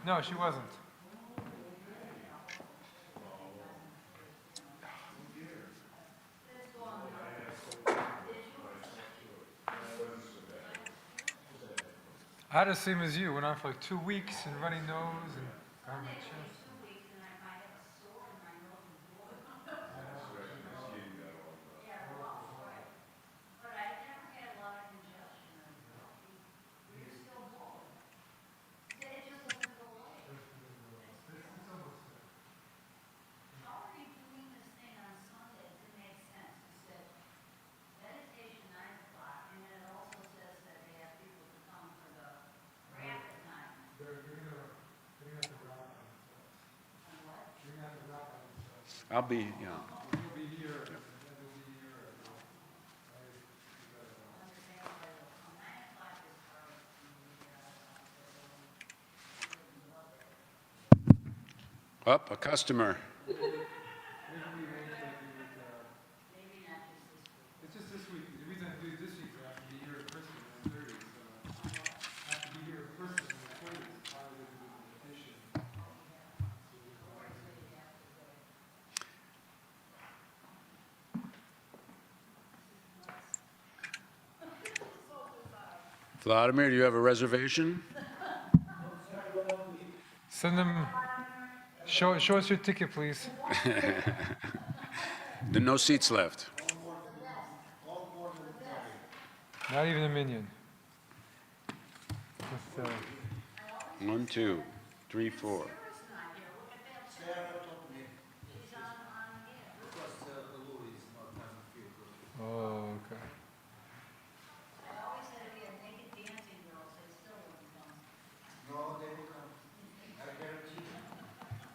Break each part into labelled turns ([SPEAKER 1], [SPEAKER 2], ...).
[SPEAKER 1] No, she wasn't. I had the same as you. Went on for like 2 weeks and runny nose and got my chest.
[SPEAKER 2] I'll be, yeah. Up, a customer.
[SPEAKER 1] Maybe we arrange it's just this week. The reason I do it this week is I have to be here in person on the 30th. So I have to be here in person on the 30th. How are we going to do the invitation?
[SPEAKER 2] Vladimir, do you have a reservation?
[SPEAKER 1] Send them. Show us your ticket, please.
[SPEAKER 2] There are no seats left.
[SPEAKER 1] Not even a minion. Just,
[SPEAKER 2] 1, 2, 3, 4.
[SPEAKER 1] oh, okay.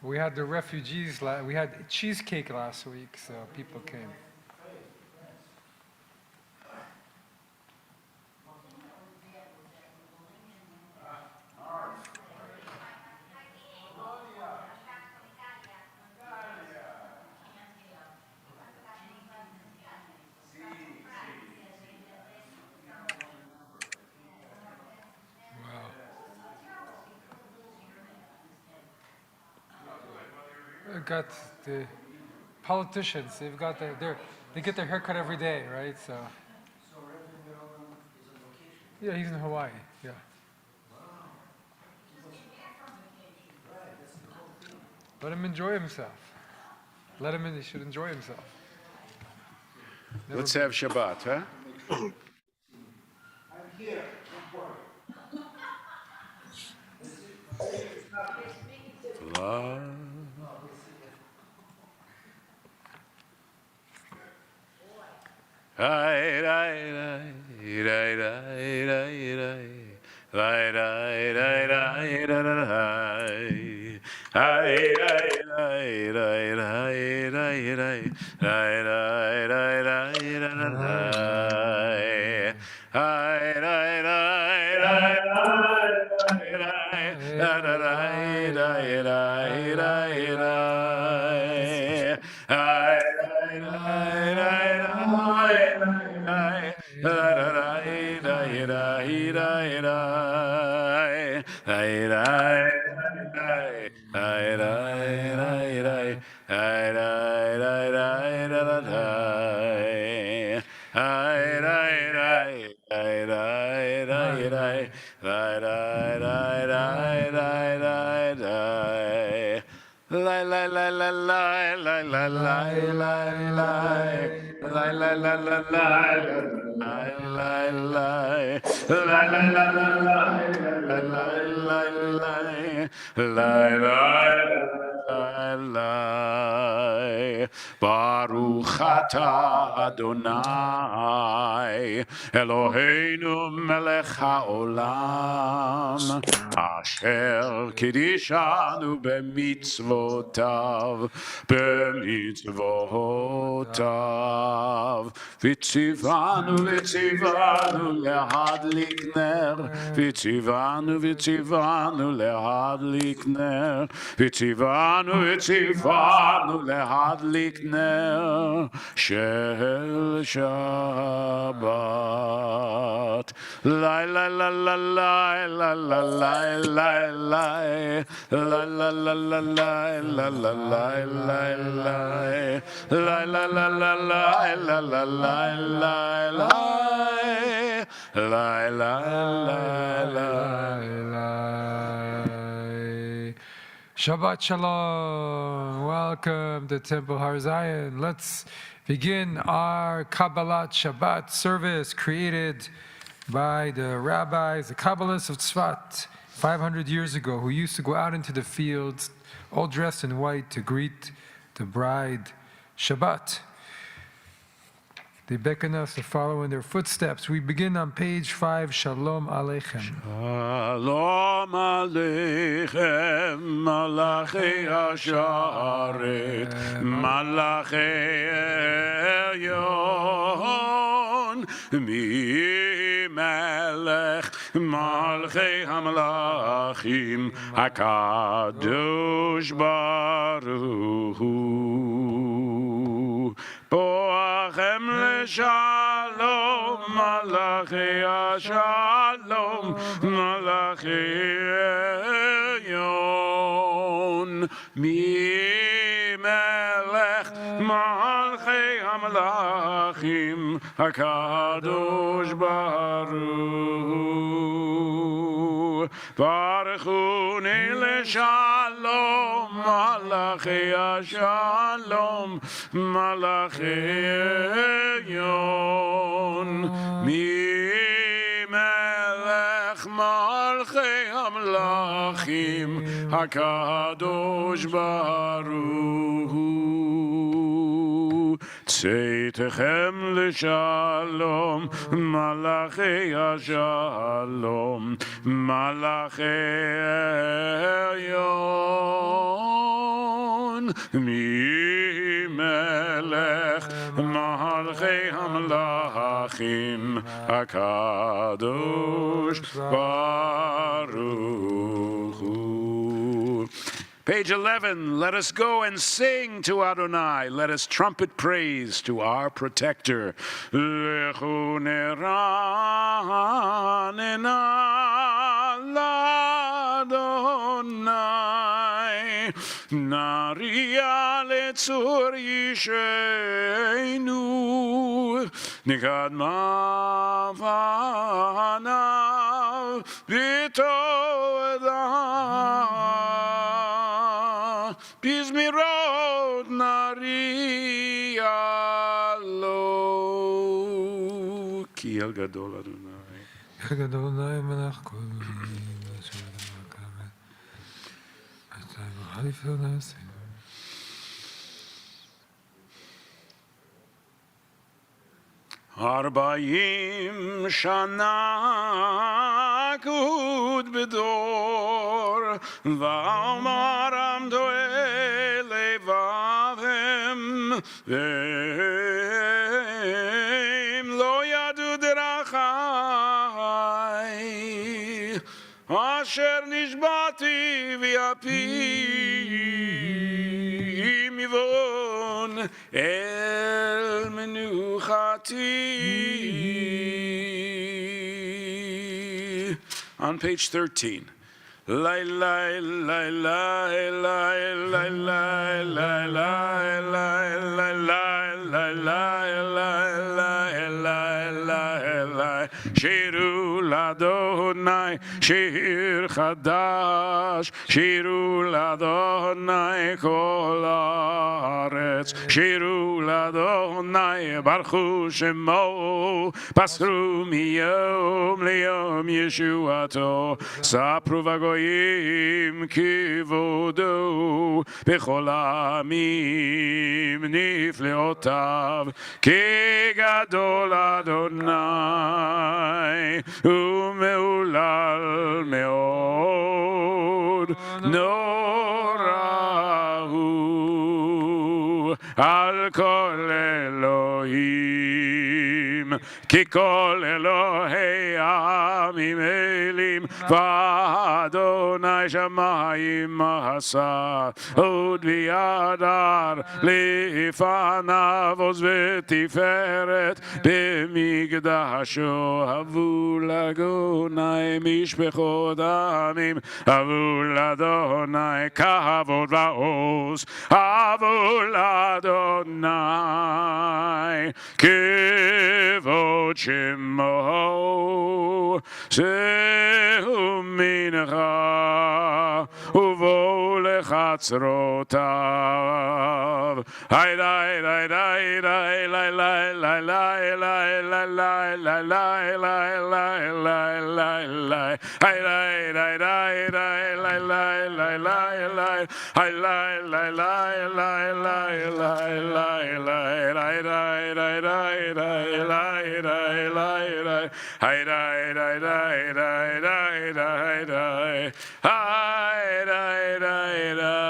[SPEAKER 1] We had the refugees. We had cheesecake last week, so people came. Got the politicians. They've got they get their haircut every day, right? So. Yeah, he's in Hawaii. Yeah. Let him enjoy himself. Let him in. He should enjoy himself.
[SPEAKER 2] Let's have Shabbat, huh?
[SPEAKER 3] I'm here. Don't worry.
[SPEAKER 2] Baruch atah Adonai Eloheinu melech haolam asher kidishanu b'mitzvotav v'tzivanu lehadlik ner v'tzivanu lehadlik ner v'tzivanu lehadlik ner shel Shabbat la la la la la la la la la la la la la la la la la la
[SPEAKER 1] Shabbat Shalom. Welcome to Temple Har Zion. Let's begin our Kabbalat Shabbat service created by the rabbis, the Kabbalists of Tzfat, 500 years ago, who used to go out into the fields, all dressed in white, to greet the bride Shabbat. They beckon us to follow in their footsteps. We begin on page 5, Shalom Aleichem.
[SPEAKER 2] Shalom Aleichem, Malachei Hasharet, Malachei Elyon, Mi Melech מלכי המלכים, הקדוש ברוך הוא. בואכם לשלום, מלאכי השלום, מלאכי עליון. מי מלך מלכי המלכים, הקדוש ברוך הוא. ברכוני לשלום, מלאכי השלום, מלאכי עליון. מי מלך מלכי המלכים, הקדוש ברוך הוא. צאתכם לשלום, מלאכי השלום, מלאכי עליון. מי מלך מלכי המלכים, הקדוש ברוך הוא. Page 11, let us go and sing to Adonai. Let us trumpet praise to our protector. Lechu neranena l'Adonai, Naria letzur yishenu, Nikad mavanav v'todah. Bizmirot Naria lo, Ki el gadol Adonai.
[SPEAKER 1] El gadol Adonai melech kol milim, Asher Kamet, Asher Halifel Nasim.
[SPEAKER 2] Arbaim shana kud bedor, v'amar amdo elevavim, v'em lo yadu derachai, asher nishbati v'yapi mivon el menuchati. On page 13. Lai lai lai lai lai lai lai lai lai lai lai lai lai lai lai lai lai. Shiru l'Adonai shir chadash, shiru l'Adonai kol haaretz, shiru l'Adonai baruch shemo, pasru miyom liyom yeshuato, sapru v'goyim kivodo, b'chol ha'amim nifleotav, ki gadol Adonai umeulal meod, norahu al kol Elohim, ki kol Elohei amim elim, v'Adonai shamayim asa, od v'yadar lifanav oz v'tiferet, b'migdasho havu l'Adonai mishpechot amim, havu l'Adonai kavod va'oz, havu l'Adonai kivod shemo, sehu mincha uvo lechatzrotav. Hay day day day day lay lay lay lay lay lay lay lay lay lay lay lay lay lay. Hay day day day day lay lay lay lay lay. Hay lay lay lay lay lay lay lay lay. Hay day day day day lay lay lay lay. Hay day day day day day day day. Hay day day day.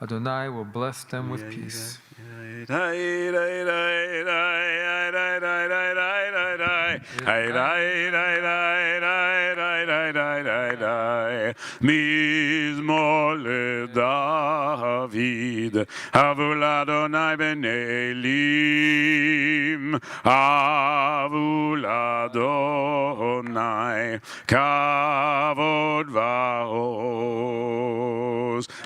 [SPEAKER 1] Adonai will bless them with peace.
[SPEAKER 2] מזמור לדוד, הבו לאדוני בנעלים, הבו לאדוני כבוד ועוז,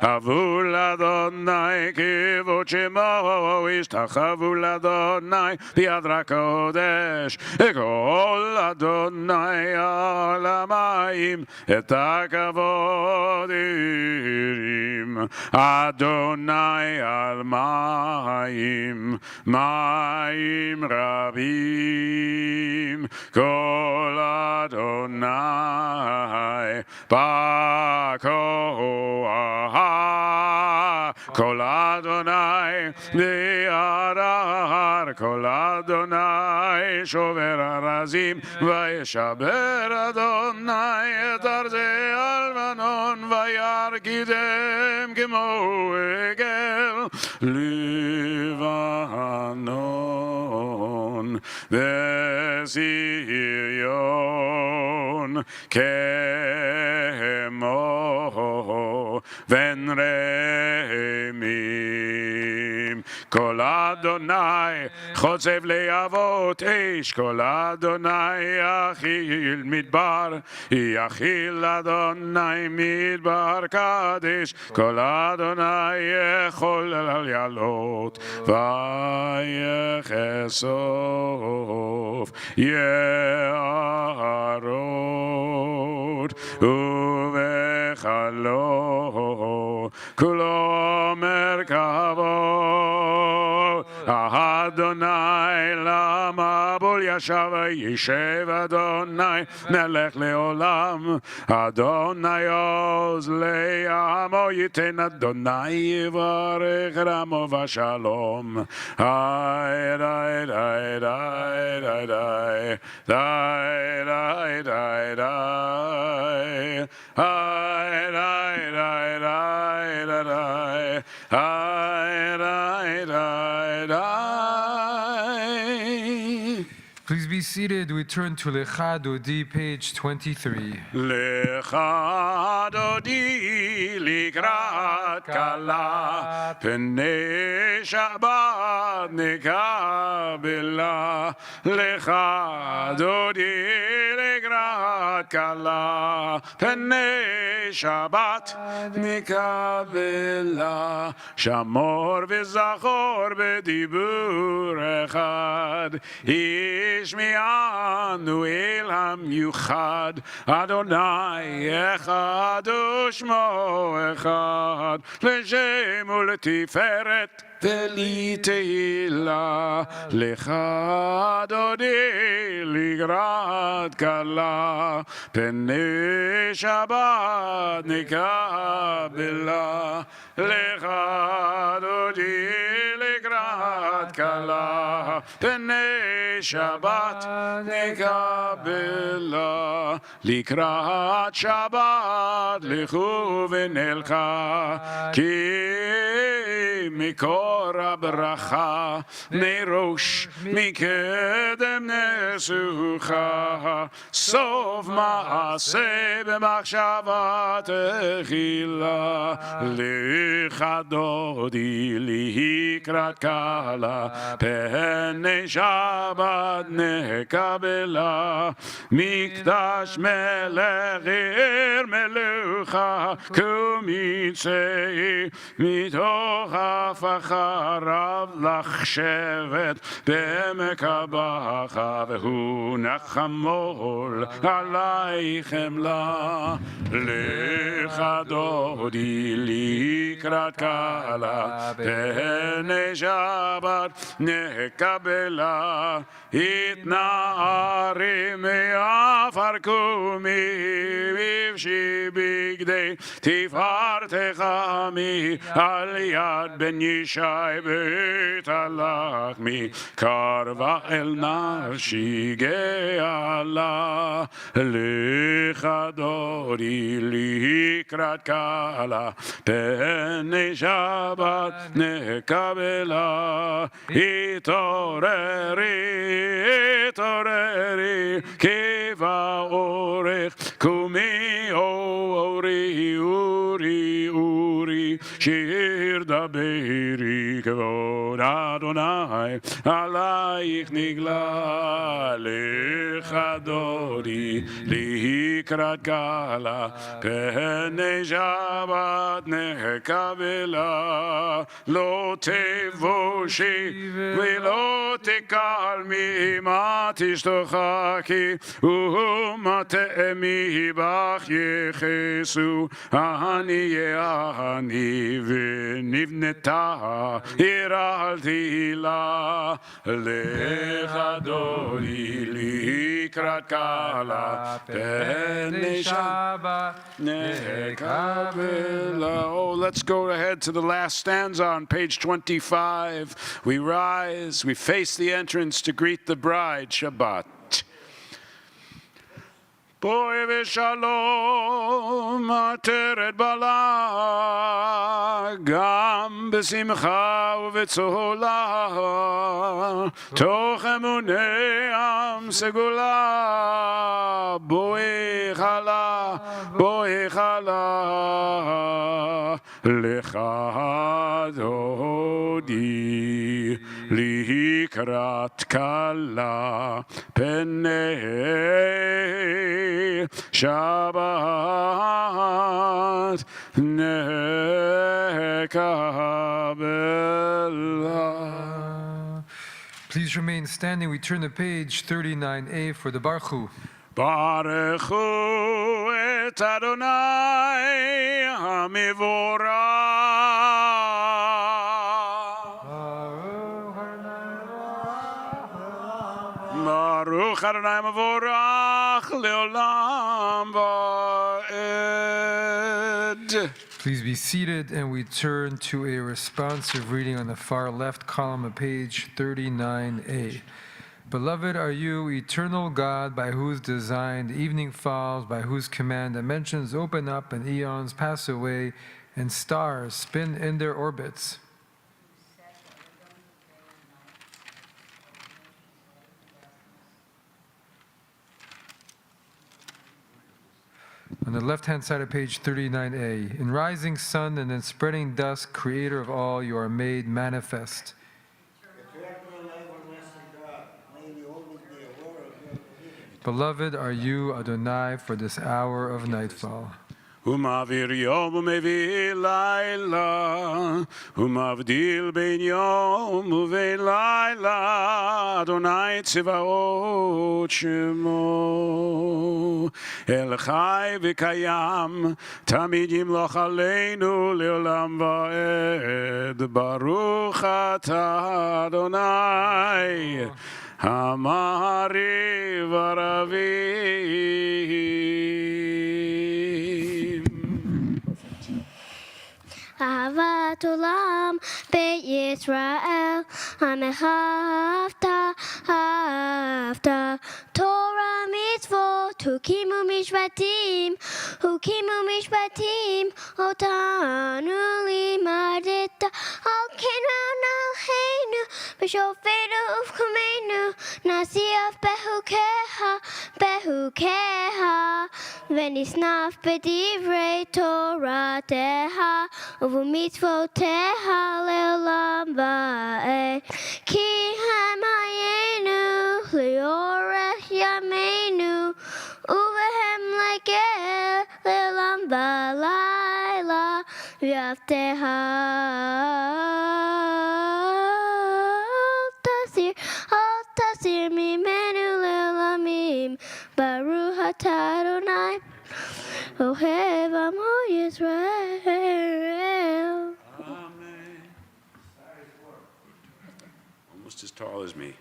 [SPEAKER 2] הבו לאדוני כבוד שמו, השתחוו לאדוני ביד קודש, כל אדוני על המים את הכבוד הרים, אדוני על מים, מים רבים, כל אדוני בכוח, כל אדוני ביד ההר, כל אדוני שובר ארזים, וישבר אדוני את ארזי הלבנון, וירקידם כמו עגל לבנון וציון כמו בן רמים. כל אדוני חוצב להבות אש, כל אדוני יכיל מדבר, יכיל אדוני מדבר קדש, כל אדוני יכול לעלות ויחשוף יערות ובחלו כולו מרכבו. אדוני למבול ישב וישב, אדוני מלך לעולם, אדוני עוז לעמו ייתן, אדוני יברך רמו ושלום. היי די די די די די די די די היי די די די די די היי די די די.
[SPEAKER 1] Please be seated. We turn to Lecha Dodi, page 23.
[SPEAKER 2] Lecha Dodi לקראת כלה, פני שבת נקבלה. lecha דודי לקראת כלה, פני שבת נקבלה. שמור וזכור בדיבור אחד, השמיענו אל המיוחד. אדוני אחד ושמו אחד, לשם ולתפארת ולתהילה. lecha דודי לקראת כלה, פני שבת נקבלה. lecha דודי לקראת כלה, פני שבת נקבלה. לקראת שבת לכו ונלכה, כי מקור הברכה, מראש מקדם נסוכה. סוף מעשה במחשבה תחילה. lecha דודי לקראת כלה, פני שבת נקבלה. מקדש מלך עיר מלוכה, קום יצא מתוך הפכה. רב לך שבט בעמק הבכה, והוא נחמול עלייך חמלה. lecha דודי לקראת כלה, פני שבת נקבלה. התנערים מעפר קומי, בבשי בגדי תפארתך עמי. על יד בן ישי בית הלחמי, קרבה אל נפשי גאלה. lecha דודי likrat kala pene Shabbat nekabela itoreri kiva orech kumi ori uri shir daberi kavod Adonai alayich nigla lechadori likrat kala pene Shabbat nekabela lo tevoshi velo tekalmi matishtochaki umatemi bach yechesu ani v'nivneta iralti la lechadori likrat kala pene Shabbat nekabela. Oh, let's go ahead to the last stanza on page 25. We rise, we face the entrance to greet the bride, Shabbat. Boi v'shalom ateret bala gam b'simcha u'v'tzola toch emunei am segula boi chala lecha dodi likrat kala pene Shabbat nekabela.
[SPEAKER 1] Please remain standing. We turn to page 39a for the Baruch.
[SPEAKER 2] Baruch hu et Adonai hamivorach. Baruch Adonai hamivorach leolam va'ed.
[SPEAKER 1] Please be seated, and we turn to a responsive reading on the far left column of page 39a. Beloved are you, eternal God, by whose design the evening falls, by whose command dimensions open up and eons pass away, and stars spin in their orbits. On the left-hand side of page 39a, in rising sun and in spreading dusk, creator of all, you are made manifest. Beloved are you, Adonai, for this hour of nightfall.
[SPEAKER 2] Umavir yom umevi laila, umavdil ben yom uvein laila, Adonai tzivaot shemo. El chai v'kayam, tamid yimloch aleinu leolam va'ed, Baruch atah Adonai, Hamari v'ravim.
[SPEAKER 4] Ahavat olam beYisrael, Hamechavta, Torah mitzvot, Hukimu mishpatim, Otanu limadeta, Al kenan alheinu, B'shofenu ufkumenu, Nasiaf behukeha, V'nisnaf b'divrei Torateha, U'v'mitzvoteha le'olam va'ed. Ki hem hayenu li'orech yameinu, U'vehem legel le'olam va'layla, V'yavteha al tasir mimenu le'olamim, Baruch atah Adonai, Ohev amo Yisrael.
[SPEAKER 2] Amen. Almost as tall as me.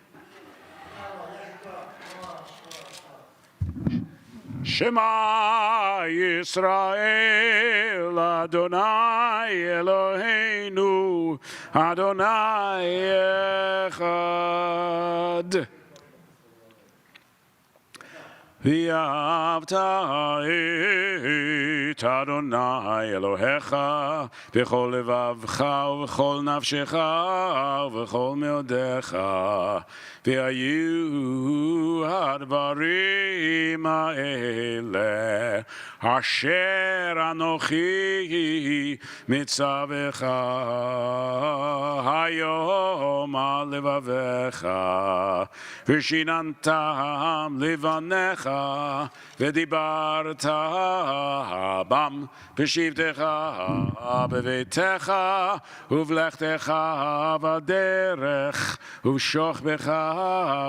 [SPEAKER 2] Shema Yisrael, Adonai Eloheinu, Adonai Echad. ואהבת את אדוני אלוהיך בכל לבבך ובכל נפשך ובכל מאודיך. והיו הדברים האלה אשר אנוכי מצווך היום על לבביך, ושיננתם לבניך ודיברת בם בשבתך בביתך ובלכתך בדרך ובשוכבך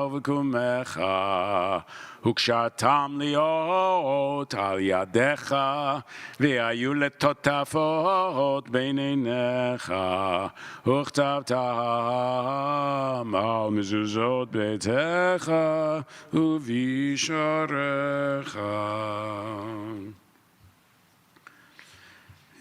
[SPEAKER 2] ובקומך, וקשרתם להיות על ידיך, והיו לטוטפות בין עיניך, וכתבתם על מזוזות ביתך ובשעריך.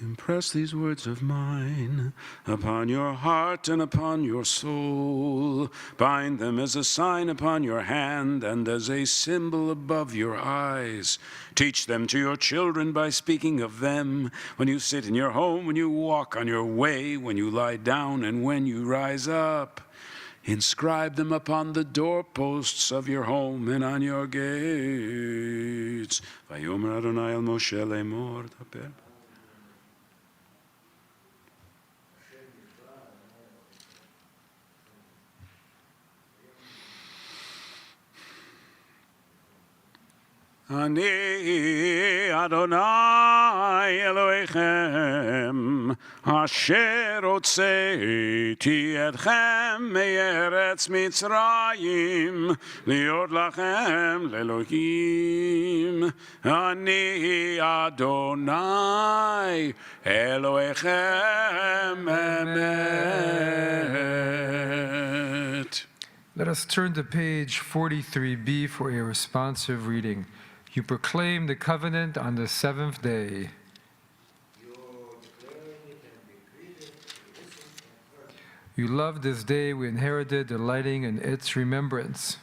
[SPEAKER 2] Impress these words of mine upon your heart and upon your soul. Bind them as a sign upon your hand and as a symbol above your eyes. Teach them to your children by speaking of them when you sit in your home, when you walk on your way, when you lie down, and when you rise up. Inscribe them upon the doorposts of your home and on your gates. Vayomer Adonai el Moshe lemor daber. Ani Adonai Elohechem Asher Hotzeiti Etchem Me'eretz Mitzrayim Liot Lachem Lelohim. Ani Adonai Elohechem Emet.
[SPEAKER 1] Let us turn to page 43b for a responsive reading. You proclaim the covenant on the seventh day. You love this day we inherited, delighting in its remembrance.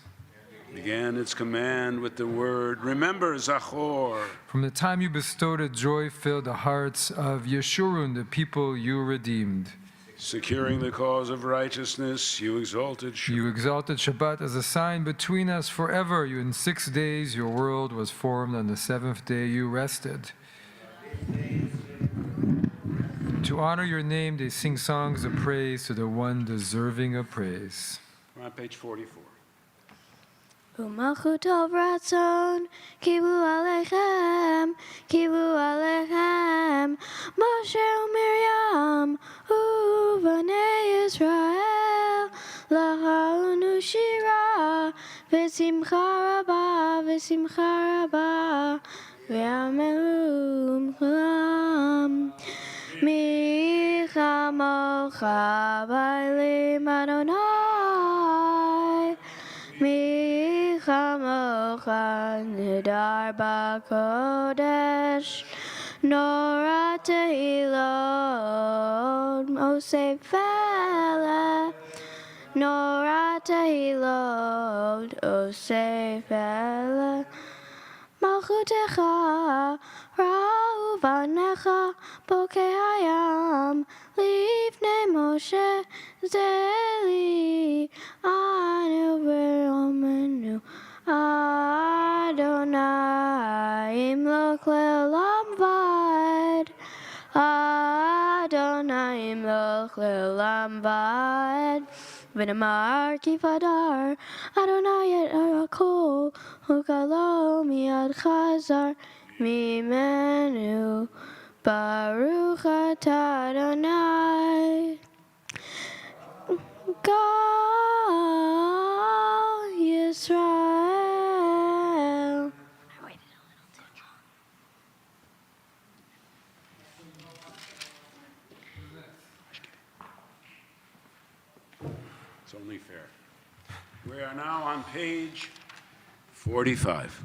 [SPEAKER 2] Began its command with the word, remember Zachor.
[SPEAKER 1] From the time you bestowed a joy filled the hearts of Yeshurun, the people you redeemed.
[SPEAKER 2] Securing the cause of righteousness, you exalted Shabbat.
[SPEAKER 1] You exalted Shabbat as a sign between us forever. You in 6 days your world was formed. On the seventh day you rested. To honor your name, they sing songs of praise to the one deserving of praise.
[SPEAKER 2] We're on page 44.
[SPEAKER 4] U'malchut tov ratzon, kivu alechem, Moshe u'Miriam, u'vanei Yisrael, lachanu shira, v'simcha rabba, v'yamelu m'chulam. Mi chamocha b'elim Adonai, Mi chamocha nidar b'kodesh, Nora tehilot Moshe fele, Nora tehilot Moshe fele. Malchutecha ra'u vanecha bokei hayam, Lifnei Moshe zeli anu v'omenu Adonai imloch le'olam va'ed, Adonai imloch le'olam va'ed. V'namar kifadar Adonai et hakol ukalo miyad chazar mimenu Baruch atah Adonai Gal Yisrael.
[SPEAKER 2] It's only fair. We are now on page 45.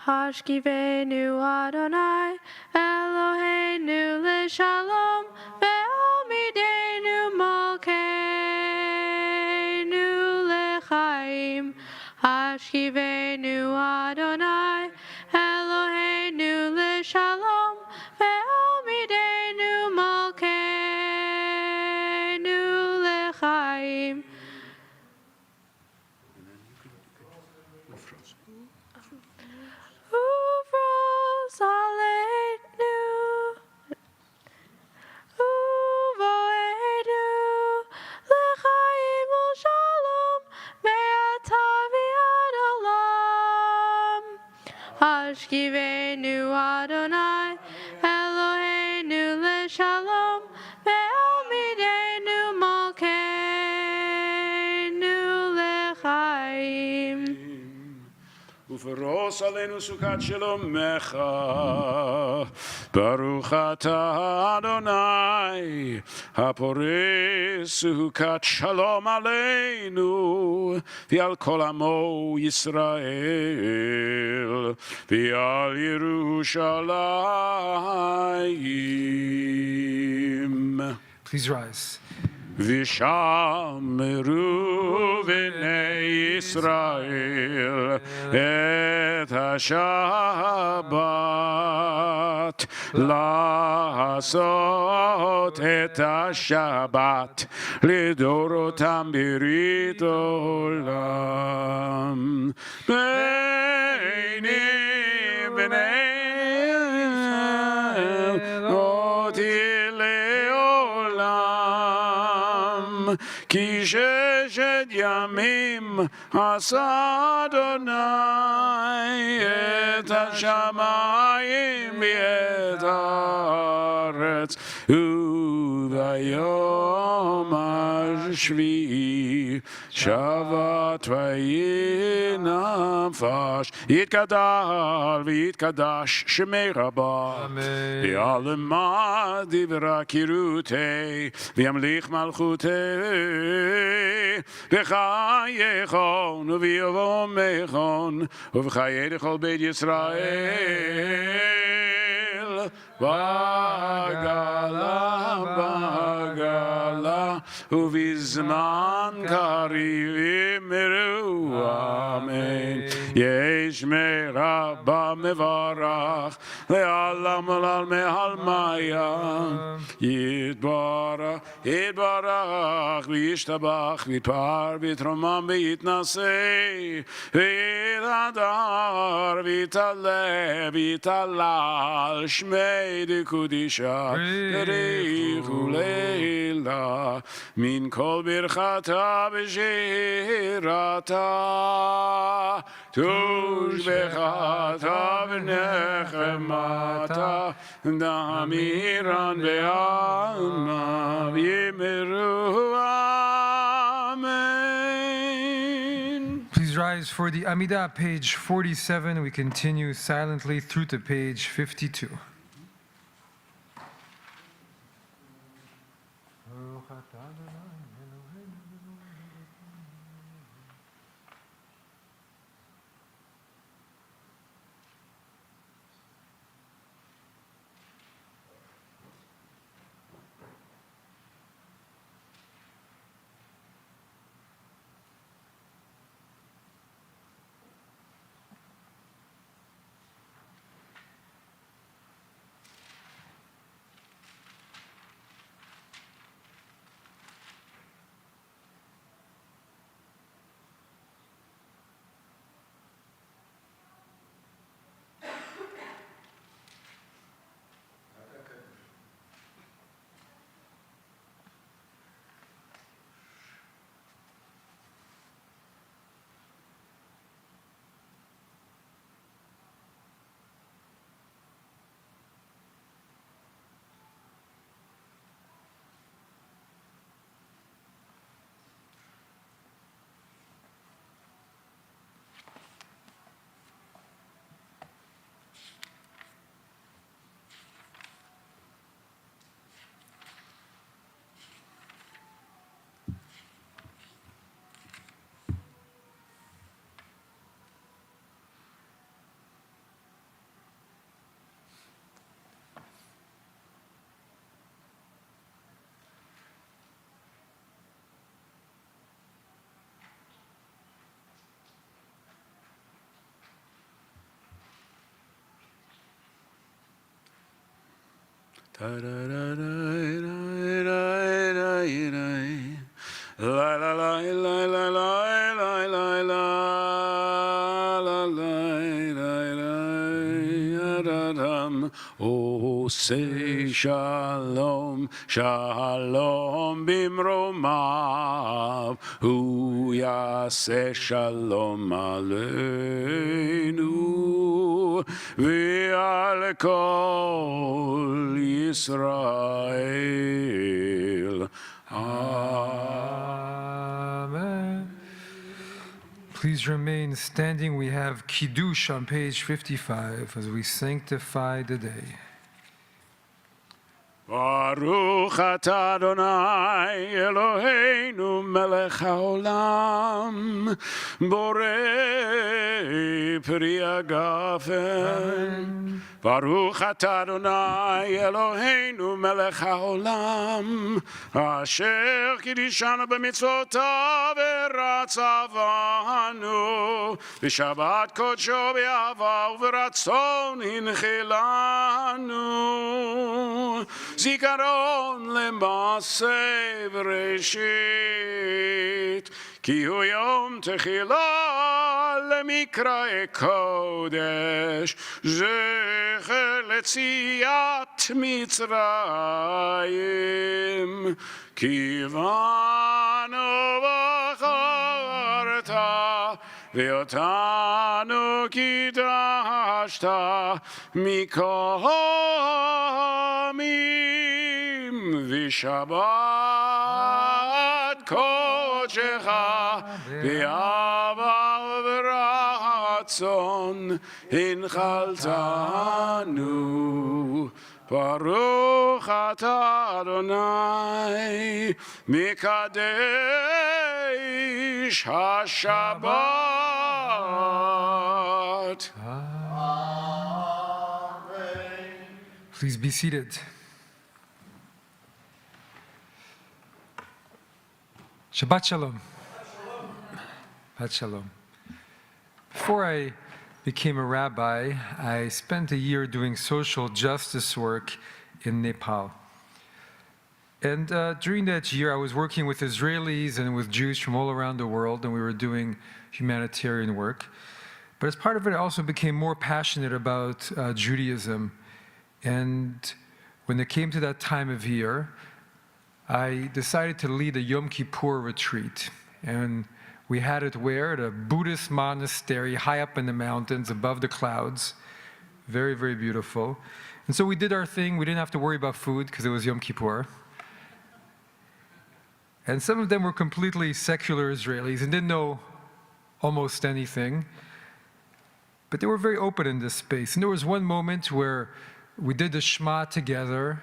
[SPEAKER 5] Hashkivenu Adonai Eloheinu leShalom ve'omidenu malkeinu leChai Hashkivenu Adonai, Eloheinu l'shalom, ve'omidenu malkeinu l'chaim. Uvros aleinu, uvoenu, l'chaim u'shalom, me'ata v'ad olam. Hashkivenu Adonai, Eloheinu l'shalom, ve'omidenu malkeinu l'chaim.
[SPEAKER 2] ופרוס עלינו סוכת שלומך, ברוך אתה אדוני, הפורס סוכת שלום עלינו, ועל כל עמו ישראל, ועל ירושלים.
[SPEAKER 1] Please rise.
[SPEAKER 2] ושמרו בני ישראל את השבת, לעשות את השבת לדורותם ברית עולם. בני ישראל אותי לעולם, כי ששת ימים עשה אדוני את השמיים ואת הארץ, וביום השביעי שבת וינפש, יתגדל ויתקדש שמי רבה, ויעלמה דברה קירותי, וימליך מלכותי, בחייכון וביומכון, ובחיי לכל בית ישראל. בעגלה, בעגלה, ובזמן קריב אמרו אמן. יש מרבה מברך, לעלם עלל מעל מיה. יתברך, יתברך, וישתבח, ויתפאר, ויתרומם, ויתנשא, ויתהדר, ויתעלה, ויתהלל, שמי דקודשה, בריחו לילה, מן כל ברכתה ושירתה, תושבחתה ונחמתה, דמירן בעלמה, ויאמרו אמן.
[SPEAKER 1] Please rise for the Amidah, page 47. We continue silently through to page 52.
[SPEAKER 2] La la la la la la la la la Oh, say shalom, shalom bimromav, hu yaseh shalom aleinu, v'al kol Yisrael.
[SPEAKER 1] Amen. Please remain standing. We have Kiddush on page 55 as we sanctify the day.
[SPEAKER 2] Baruch atah Adonai Eloheinu melech haolam borei pri hagafen. Baruch atah Adonai Eloheinu melech haolam asher kiddushanu b'mitzvotav v'ratzavanu v'shabbat kodsho b'ahava v'ratzon hinchilanu zikaron lema'aseh v'reshit ki hu yom techila lemikra'e kodesh zecher letziat Mitzrayim kivanu v'charta ve'otanu kidashta mikol hamim v'shabbat kodecha v'ava v'ratzon hinchaltanu. Baruch atah Adonai mikadesh haShabbat.
[SPEAKER 1] Please be seated. Shabbat Shalom. Shabbat Shalom. Before I became a rabbi, I spent a year doing social justice work in Nepal. And during that year, I was working with Israelis and with Jews from all around the world, and we were doing humanitarian work. But as part of it, I also became more passionate about Judaism. And when it came to that time of year, I decided to lead a Yom Kippur retreat. And we had it where? At a Buddhist monastery high up in the mountains above the clouds. Very, very beautiful. And so we did our thing. We didn't have to worry about food because it was Yom Kippur. And some of them were completely secular Israelis and didn't know almost anything. But they were very open in this space. And there was one moment where we did the Shema together,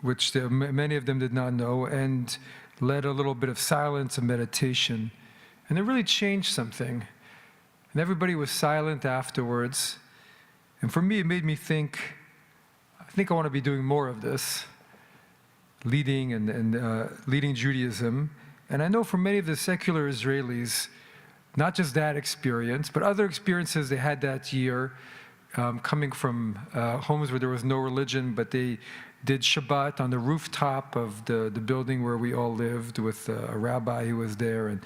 [SPEAKER 1] which many of them did not know, and led a little bit of silence and meditation. And it really changed something. And everybody was silent afterwards. And for me, it made me think, I think I want to be doing more of this, leading leading Judaism. And I know for many of the secular Israelis, not just that experience, but other experiences they had that year, coming from homes where there was no religion, but they did Shabbat on the rooftop of the building where we all lived with a rabbi who was there. And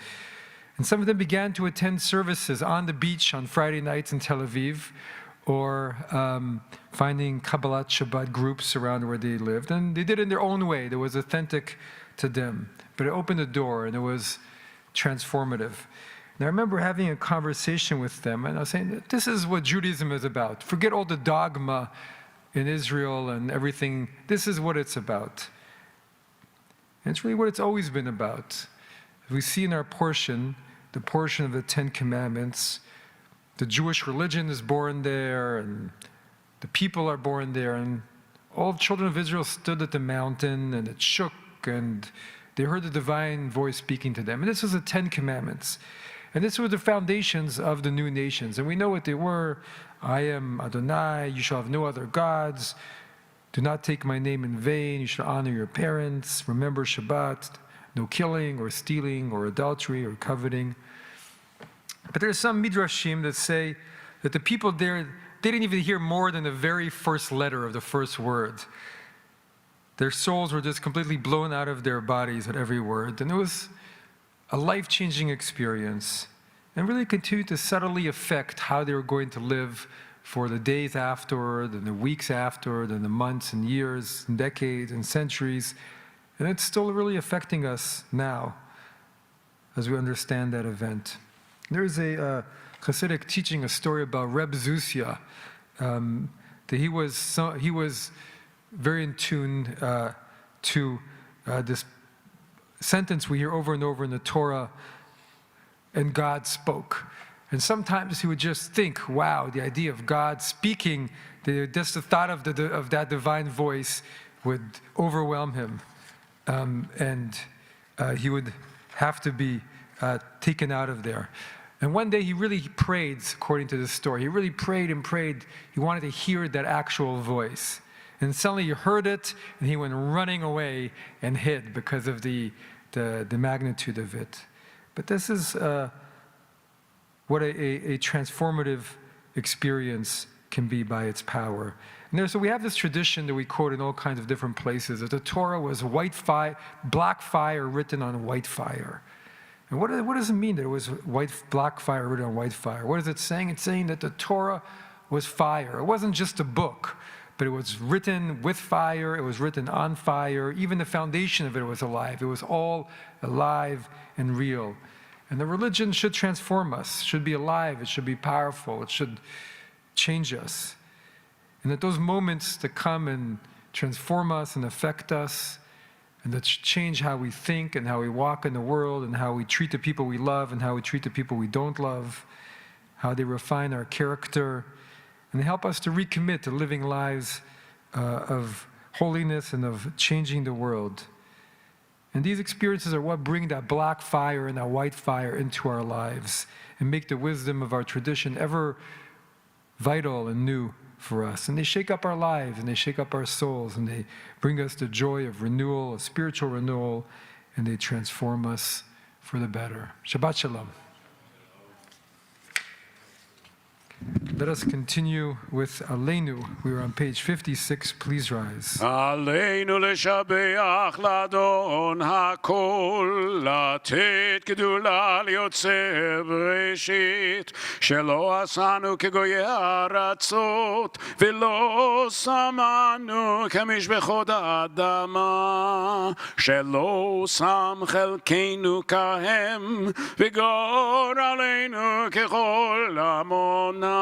[SPEAKER 1] some of them began to attend services on the beach on Friday nights in Tel Aviv, or finding Kabbalat Shabbat groups around where they lived. And they did it in their own way. That was authentic to them. But it opened the door, and it was transformative. And I remember having a conversation with them, and I was saying, this is what Judaism is about. Forget all the dogma in Israel and everything. This is what it's about. And it's really what it's always been about. We see in our portion, the portion of the Ten Commandments, the Jewish religion is born there, and the people are born there, and all the children of Israel stood at the mountain, and it shook, and they heard the divine voice speaking to them. And this was the Ten Commandments. And this were the foundations of the new nations. And we know what they were. I am Adonai, you shall have no other gods. Do not take my name in vain. You shall honor your parents. Remember Shabbat. No killing or stealing or adultery or coveting. But there are some midrashim that say that the people there didn't even hear more than the very first letter of the first word. Their souls were just completely blown out of their bodies at every word. And it was a life-changing experience and really continued to subtly affect how they were going to live for the days afterward and the weeks afterward and the months and years and decades and centuries. And it's still really affecting us now as we understand that event. There's a Hasidic teaching, a story about Reb Zusia, that he was very in tune to this sentence we hear over and over in the Torah, and God spoke. And sometimes he would just think, wow, the idea of God speaking, just the thought of that divine voice would overwhelm him. And he would have to be taken out of there. And one day he really prayed, according to this story. He really prayed and prayed. He wanted to hear that actual voice. And suddenly he heard it, and he went running away and hid because of the magnitude of it. But this is what a transformative experience can be by its power. And so we have this tradition that we quote in all kinds of different places, that the Torah was black fire written on white fire. And what does it mean that it was black fire written on white fire? What is it saying? It's saying that the Torah was fire. It wasn't just a book, but it was written with fire, it was written on fire. Even the foundation of it was alive. It was all alive and real. And the religion should transform us, should be alive, it should be powerful, it should change us. And that those moments to come and transform us and affect us, and that change how we think and how we walk in the world and how we treat the people we love and how we treat the people we don't love, how they refine our character, and they help us to recommit to living lives of holiness and of changing the world. And these experiences are what bring that black fire and that white fire into our lives and make the wisdom of our tradition ever vital and new for us. And they shake up our lives and they shake up our souls and they bring us the joy of renewal, of spiritual renewal, and they transform us for the better. Shabbat Shalom. Let us continue with Aleinu. We are on page 56. Please rise.
[SPEAKER 2] עלינו לשבח לאדון הכל, לתת גדולה ליוצר בראשית, שלא עשנו כגויי הארצות, ולא שמנו כמשפחות האדמה, שלא שם חלקנו כהם, וגור עלינו ככל עמונם.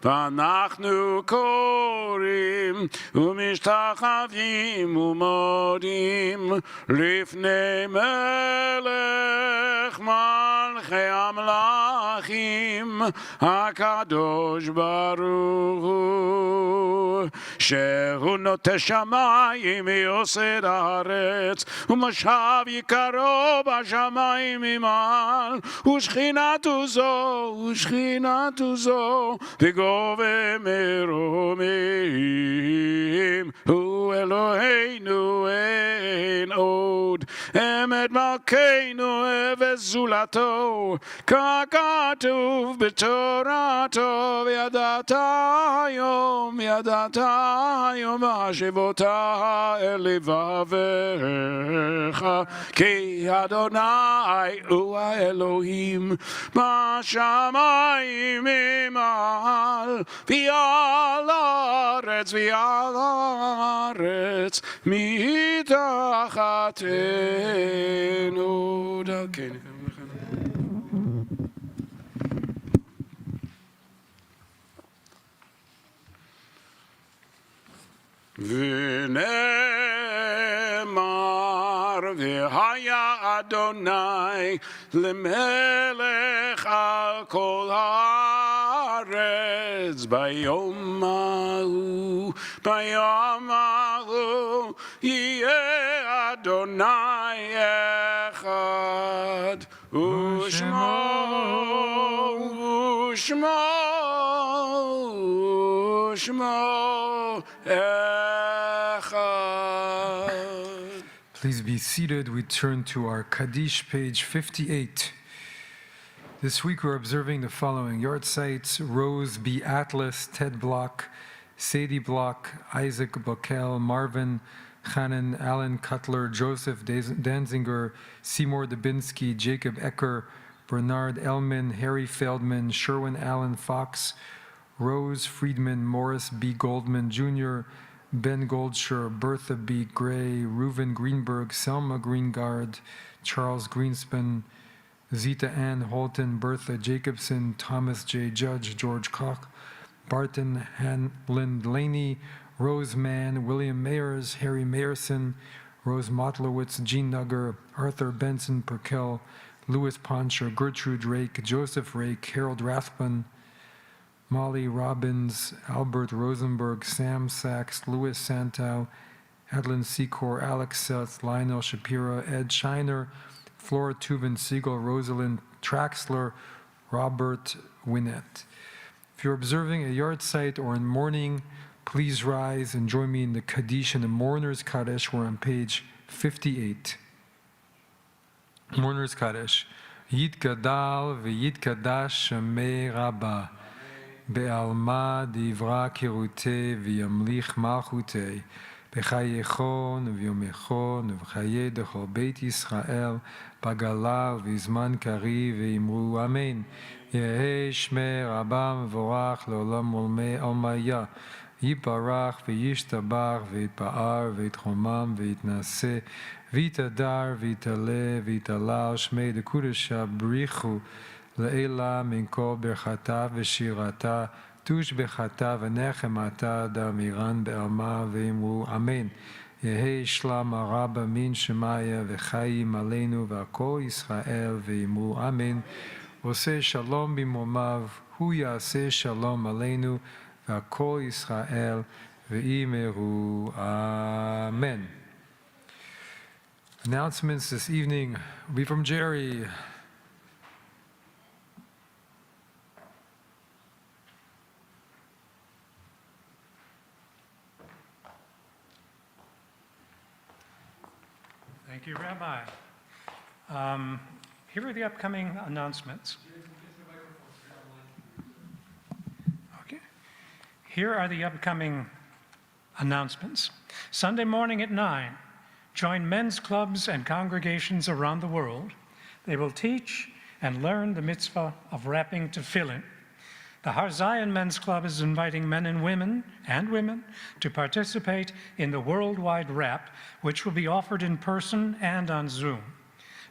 [SPEAKER 2] ואנחנו קוראים ומשתחווים ומודים לפני מלך מלכי המלכים הקדוש ברוך הוא, שהוא נוטה שמיים ויוסד הארץ, ומשב יקרו בשמיים ממעל, ושכינתו זו וגובה מרומים, הוא אלוהינו אין עוד, אמת מלכנו וזולתו, ככתוב בתורתו, וידעת היום השבות אל לבביך, כי אדוני הוא האלוהים בשמיים ממעל, ועל הארץ מתחתנו דרכנו. ונאמר והיה אדוני למלך על כל הארץ ביום ההוא יהיה אדוני אחד ושמו
[SPEAKER 1] Please be seated. We turn to our Kaddish, page 58. This week we're observing the following yard sites: Rose B. Atlas, Ted Block, Sadie Block, Isaac Bockel, Marvin Hannon, Alan Cutler, Joseph Danziger, Seymour Dubinsky, Jacob Ecker, Bernard Elman, Harry Feldman, Sherwin Allen Fox, Rose Friedman, Morris B. Goldman Jr., Ben Goldshire, Bertha B. Gray, Reuven Greenberg, Selma Greengard, Charles Greenspan, Zita Ann Holton, Bertha Jacobson, Thomas J. Judge, George Koch, Barton Hanlon Laney, Rose Mann, William Mayers, Harry Mayerson, Rose Motlowitz, Jean Nugger, Arthur Benson Perkel, Louis Poncher, Gertrude Rake, Joseph Rake, Harold Rathbun, Molly Robbins, Albert Rosenberg, Sam Sachs, Louis Santow, Adlin Secor, Alex Seth, Lionel Shapiro, Ed Shiner, Flora Tubin Siegel, Rosalind Traxler, Robert Winnett. If you're observing a yard site or in mourning, please rise and join me in the Kaddish and the Mourner's Kaddish. We're on page 58. Mourner's Kaddish. Yitgadal v'yitkadash shemei Rabba be'alma divra kirute v'yamlich malchute b'chayechon v'yomechon v'chaye dechol Beit Yisrael b'gala v'zman kari v'imru amen. Yehei shmei Rabba mevorach le'olam olmei almaya yiparach v'yishtabach v'yitpa'ar v'yitchomam v'yitnaseh v'yitadar v'yitale v'yitalal shmei dekudesha b'richu le'ela min kol berchata v'shirata tush bechata v'nechemata damiran be'alma v'imru amen. Yehei shlam araba min shemaya v'chayim aleinu v'akol Yisrael v'imru amen. Oseh shalom b'momav hu yaseh shalom aleinu v'akol Yisrael v'imru amen. Announcements this evening will be from Jerry.
[SPEAKER 6] Thank you, Rabbi. Here are the upcoming announcements. Okay. Here are the upcoming announcements. Sunday morning at 9, join men's clubs and congregations around the world. They will teach and learn the mitzvah of wrapping tefillin. The Har Zion Men's Club is inviting men and women to participate in the worldwide wrap, which will be offered in person and on Zoom.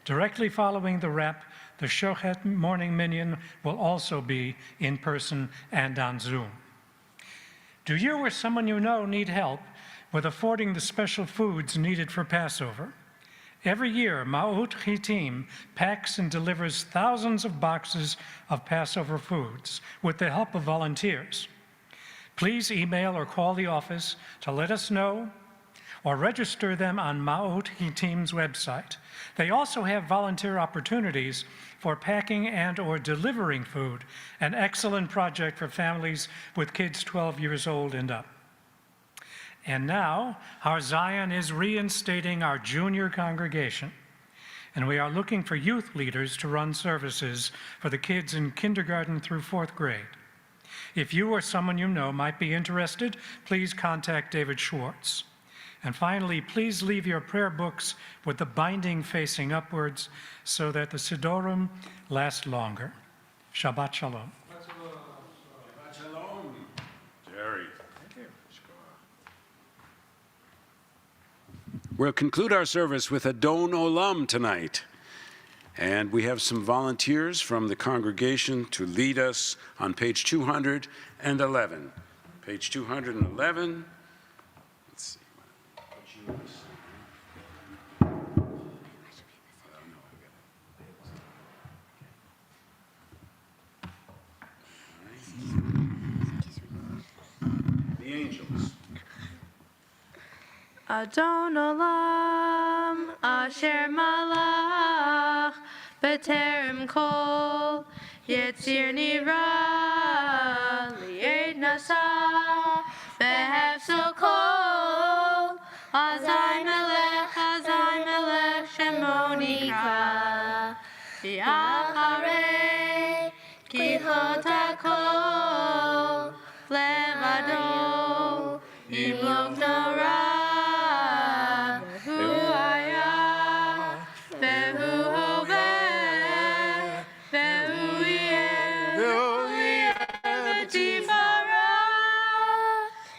[SPEAKER 6] Directly following the wrap, the Shochet morning minyan will also be in person and on Zoom. Do you or someone you know need help with affording the special foods needed for Passover? Every year, Ma'ut Chitim packs and delivers thousands of boxes of Passover foods with the help of volunteers. Please email or call the office to let us know or register them on Ma'ut Chitim's website. They also have volunteer opportunities for packing and or delivering food, an excellent project for families with kids 12 years old and up. And now, Har Zion is reinstating our junior congregation, and we are looking for youth leaders to run services for the kids in kindergarten through 4th grade. If you or someone you know might be interested, please contact David Schwartz. And finally, please leave your prayer books with the binding facing upwards so that the Sidorim last longer. Shabbat Shalom.
[SPEAKER 2] Shabbat shalom. Jerry. We'll conclude our service with Adon Olam tonight. And we have some volunteers from the congregation to lead us on page 211. Page 211. Let's see. The angels.
[SPEAKER 5] Adon Olam, Asher Malach, B'terem Kol, Yetzir Nira, Li'ed Nasa, Behefzel Kol, Azai Melech, Shemo Nikra, V'Acharei Yimlok Nora, Behu Aya, Behu Hove, Behu Yeh, Betifara,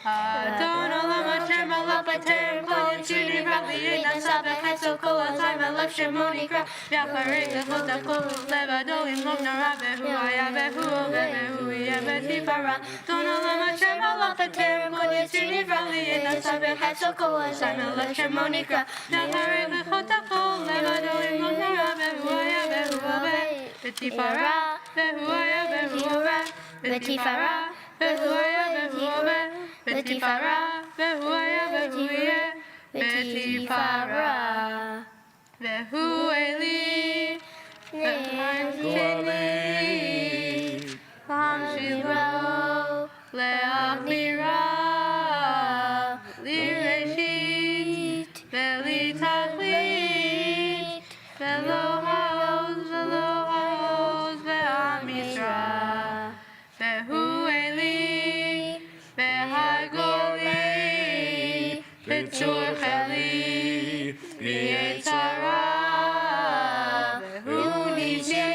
[SPEAKER 5] Adon Olam Hashem Alav B'Terem Kol Yitzuni Rabbi Yidna Sabeh Hetzel Kol Azayim Alav Shemoni Kra V'Acharei Lechot HaKol Levado Yimlok Nora Behu Aya Behu Hove Behu Yeh Betifara Adon Olam Hashem Alav B'Terem Kol Yitzuni Rabbi Yidna Sabeh Hetzel Kol Azayim Alav Shemoni Kra V'Acharei Lechot HaKol Levado Yimlok Nora Behu Aya Behu Hove Betifara Behu Aya Behu Hove Betifara Behu Aya Behu Hove Betifara, Behu Aya Behu Yeh, Betifara, Behu Eli, Lam Shilo, Le'Amira, Li'Reshit, Ve'Li Tachlit, Ve'lo Ha'oz, Ve'Am Yisrael, Behu Eli, Behagoli, Betzur Cheli, B'Yetzara, Behu Nisi,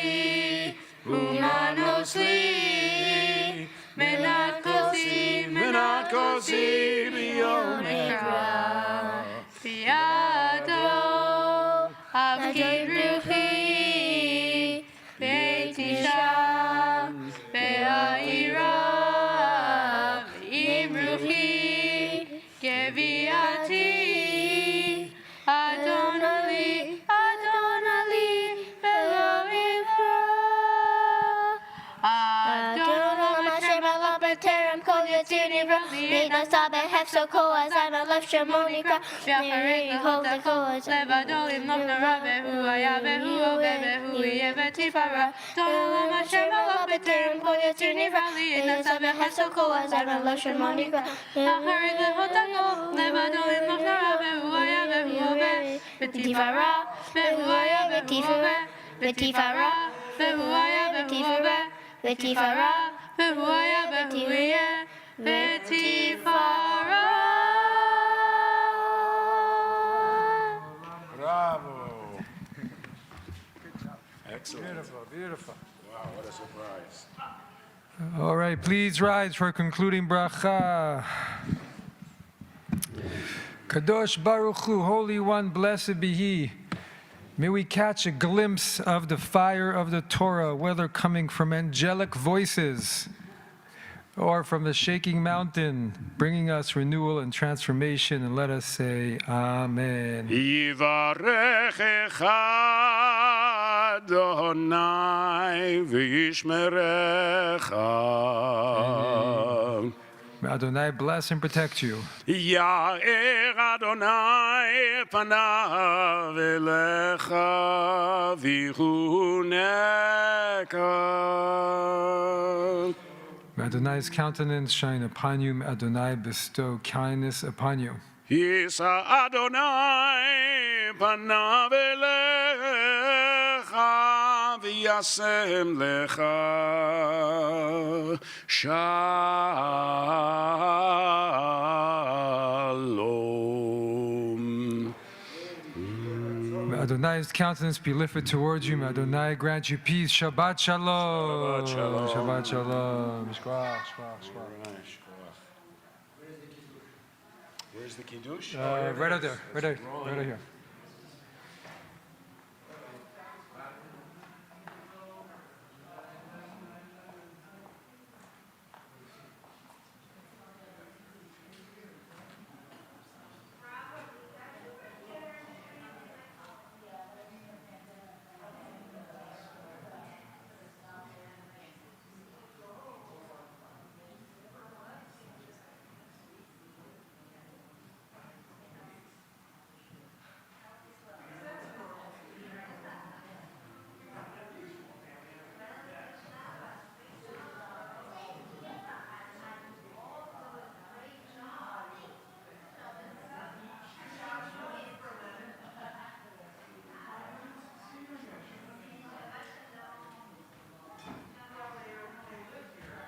[SPEAKER 5] Umanosli, Menat Kosi, B'Yom Ekra, B'Yado, Avki Ruchi, B'Etisha, Be'Aira, Geviati, Adonali, Elohim, Adonam Hashem Alav B'Terem Kol Yitzuni Rabbi Yidna Sabeh Hetzel Kol Azayim Alav Shemoni Kra V'Acharei Lechot HaKol Levado Yimlok Nora Behu Aya Behu Hove Behu Yeh Betifara Adonam Hashem Alav B'Terem Kol Yitzuni Rabbi Yidna Sabeh Hetzel Kol Azayim Alav Shemoni Kra V'Acharei Lechot HaKol Levado Yimlok Nora Behu Aya Behu Hove Betifara Behu Aya Behu Hove Betifara Behu Aya Behu Hove Betifara, Behu Aya Behu Yeh, Betifara.
[SPEAKER 2] Bravo. Excellent.
[SPEAKER 1] Beautiful, beautiful.
[SPEAKER 2] Wow, what a surprise.
[SPEAKER 1] All right, please rise for concluding bracha. Kadosh Baruch Hu, Holy One, blessed be He. May we catch a glimpse of the fire of the Torah, whether coming from angelic voices or from the shaking mountain, bringing us renewal and transformation. And let us say, Amen.
[SPEAKER 2] Yivarechecha Adonai v'yishmerecha.
[SPEAKER 1] May Adonai bless and protect you.
[SPEAKER 2] Ya'er Adonai panav elecha v'yihuneka.
[SPEAKER 1] May Adonai's countenance shine upon you. May Adonai bestow kindness upon you.
[SPEAKER 2] Yisa Adonai panav elecha v'yasem lecha shalom.
[SPEAKER 1] May Adonai's countenance be lifted towards you. May Adonai grant you peace. Shabbat shalom.
[SPEAKER 2] Shabbat shalom.
[SPEAKER 1] Shabbat shalom. Shkoach, shkoach, shkoach.
[SPEAKER 2] Where's the Kiddush?
[SPEAKER 1] Right out there. Right here.